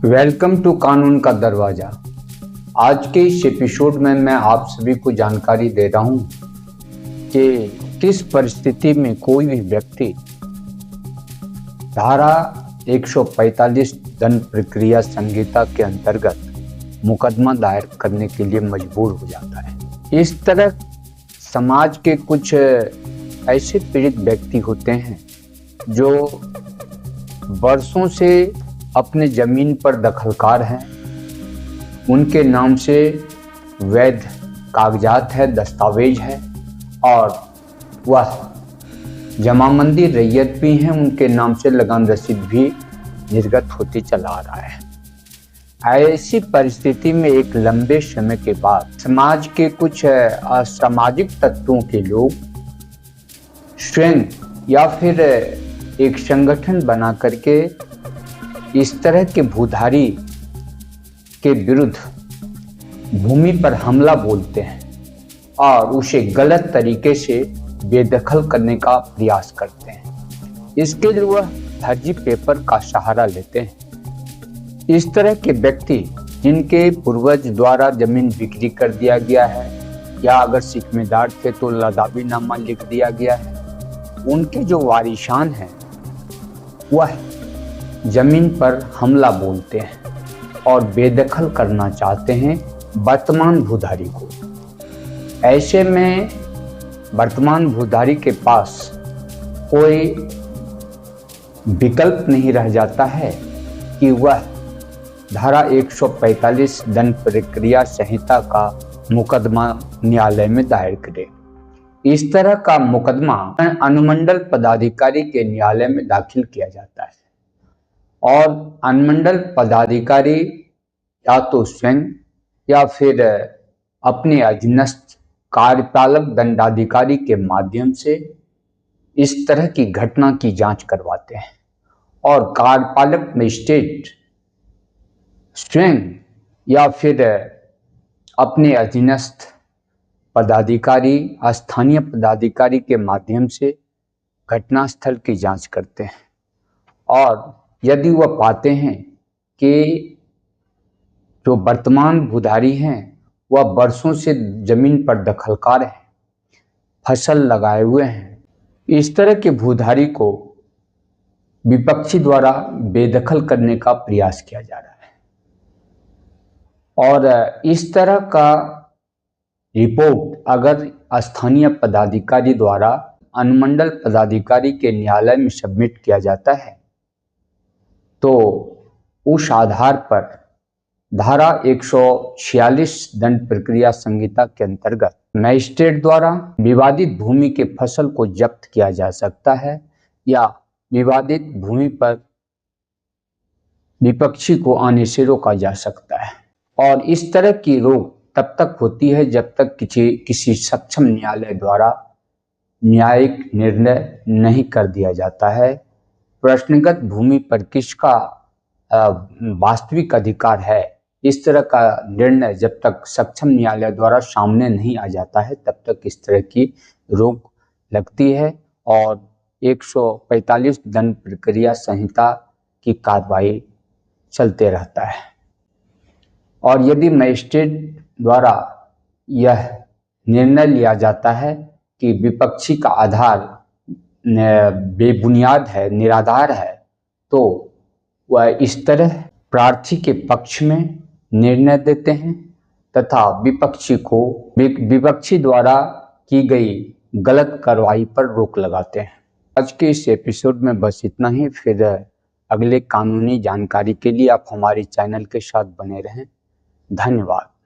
Welcome to कानून का दरवाजा। आज के इस एपिसोड में मैं आप सभी को जानकारी दे रहा हूं कि किस परिस्थिति में कोई भी व्यक्ति धारा 145 दंड प्रक्रिया संहिता के अंतर्गत मुकदमा दायर करने के लिए मजबूर हो जाता है। इस तरह समाज के कुछ ऐसे पीड़ित व्यक्ति होते हैं जो वर्षों से अपने जमीन पर दखलकार हैं। उनके नाम से वैध कागजात है, दस्तावेज है और वह जमाबंदी रैयत भी हैं। उनके नाम से लगान रसीद भी निर्गत होती चला आ रहा है। ऐसी परिस्थिति में एक लंबे समय के बाद समाज के कुछ असामाजिक तत्वों के लोग स्वयं या फिर एक संगठन बना करके इस तरह के भूधारी के विरुद्ध भूमि पर हमला बोलते हैं और उसे गलत तरीके से बेदखल करने का प्रयास करते हैं। इसके लिए वह फर्जी पेपर का सहारा लेते हैं। इस तरह के व्यक्ति जिनके पूर्वज द्वारा जमीन बिक्री कर दिया गया है या अगर सिकमेदार थे तो लदाबीनामा लिख दिया गया है, उनके जो वारिशान हैं वह जमीन पर हमला बोलते हैं और बेदखल करना चाहते हैं वर्तमान भूधारी को। ऐसे में वर्तमान भूधारी के पास कोई विकल्प नहीं रह जाता है कि वह धारा 145 दंड प्रक्रिया संहिता का मुकदमा न्यायालय में दायर करे। इस तरह का मुकदमा अनुमंडल पदाधिकारी के न्यायालय में दाखिल किया जाता है और अनुमंडल पदाधिकारी या तो स्वयं या फिर अपने अधीनस्थ कार्यपालक दंडाधिकारी के माध्यम से इस तरह की घटना की जांच करवाते हैं और कार्यपालक मजिस्ट्रेट स्वयं या फिर अपने अधीनस्थ पदाधिकारी स्थानीय पदाधिकारी के माध्यम से घटनास्थल की जांच करते हैं और यदि वह पाते हैं कि जो वर्तमान भूधारी हैं वह वर्षों से जमीन पर दखलकार हैं, फसल लगाए हुए हैं, इस तरह के भूधारी को विपक्षी द्वारा बेदखल करने का प्रयास किया जा रहा है और इस तरह का रिपोर्ट अगर स्थानीय पदाधिकारी द्वारा अनुमंडल पदाधिकारी के न्यायालय में सबमिट किया जाता है तो उस आधार पर धारा 146 दंड प्रक्रिया संहिता के अंतर्गत मजिस्ट्रेट द्वारा विवादित भूमि के फसल को जब्त किया जा सकता है या विवादित भूमि पर विपक्षी को आने से रोका जा सकता है। और इस तरह की रोक तब तक होती है जब तक किसी सक्षम न्यायालय द्वारा न्यायिक निर्णय नहीं कर दिया जाता है। प्रश्नगत भूमि पर किसका वास्तविक अधिकार है, इस तरह का निर्णय जब तक सक्षम न्यायालय द्वारा सामने नहीं आ जाता है तब तक इस तरह की रोक लगती है और 145 दंड प्रक्रिया संहिता की कार्रवाई चलते रहता है। और यदि मजिस्ट्रेट द्वारा यह निर्णय लिया जाता है कि विपक्षी का आधार बेबुनियाद है, निराधार है, तो वह इस तरह प्रार्थी के पक्ष में निर्णय देते हैं तथा विपक्षी द्वारा की गई गलत कार्रवाई पर रोक लगाते हैं। आज के इस एपिसोड में बस इतना ही। फिर अगले कानूनी जानकारी के लिए आप हमारे चैनल के साथ बने रहें। धन्यवाद।